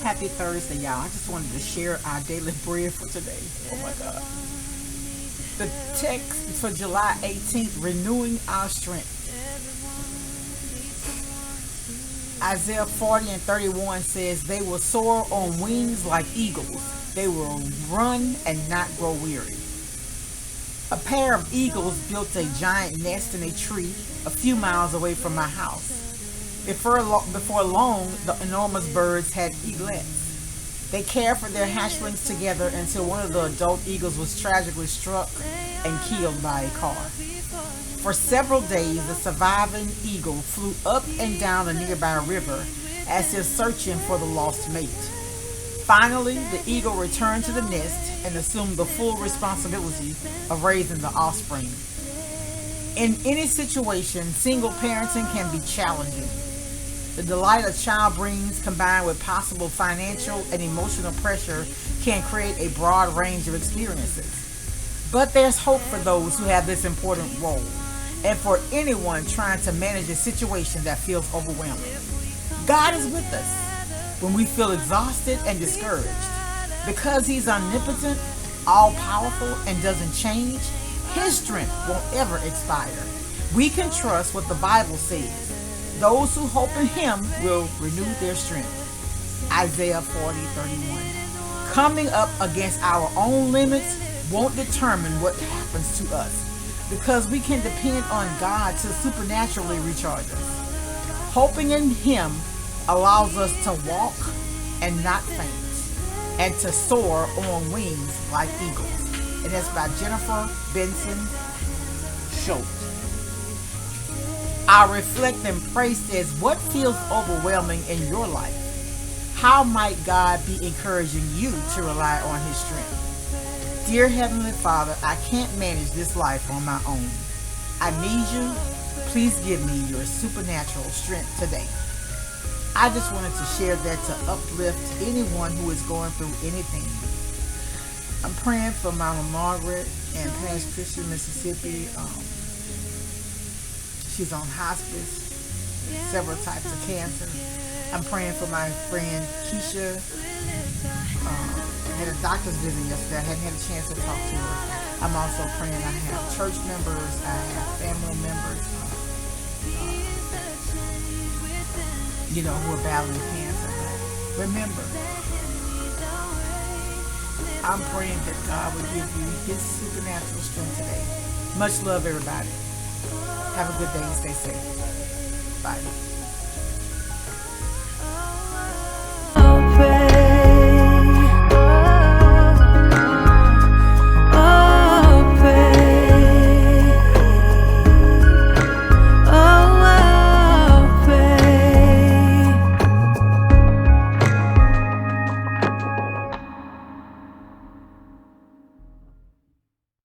Happy Thursday, y'all. I just wanted to share our daily bread for today. Oh my God. The text for July 18th, renewing our strength. Isaiah 40 and 31 says, they will soar on wings like eagles. They will run and not grow weary. A pair of eagles built a giant nest in a tree a few miles away from my house. Before long, the enormous birds had eaglets. They cared for their hatchlings together until one of the adult eagles was tragically struck and killed by a car. For several days, the surviving eagle flew up and down a nearby river as if searching for the lost mate. Finally, the eagle returned to the nest and assumed the full responsibility of raising the offspring. In any situation, single parenting can be challenging. The delight a child brings, combined with possible financial and emotional pressure, can create a broad range of experiences. But there's hope for those who have this important role, and for anyone trying to manage a situation that feels overwhelming. God is with us when we feel exhausted and discouraged. Because He's omnipotent, all-powerful, and doesn't change, His strength won't ever expire. We can trust what the Bible says. Those who hope in Him will renew their strength. Isaiah 40:31. Coming up against our own limits won't determine what happens to us, because we can depend on God to supernaturally recharge us. Hoping in Him allows us to walk and not faint, and to soar on wings like eagles. And that's by Jennifer Benson Schultz. Our reflect and pray says, what feels overwhelming in your life? How might God be encouraging you to rely on His strength? Dear Heavenly Father, I can't manage this life on my own. I need you. Please give me your supernatural strength today. I just wanted to share that to uplift anyone who is going through anything. I'm praying for Mama Margaret in Pass Christian, Mississippi. She's on hospice, several types of cancer. I'm praying for my friend Keisha. I had a doctor's visit yesterday. I hadn't had a chance to talk to her. I'm also praying. I have church members. I have family members, who are battling cancer. Remember, I'm praying that God will give you His supernatural strength today. Much love, everybody. Have a good day and stay safe. Bye.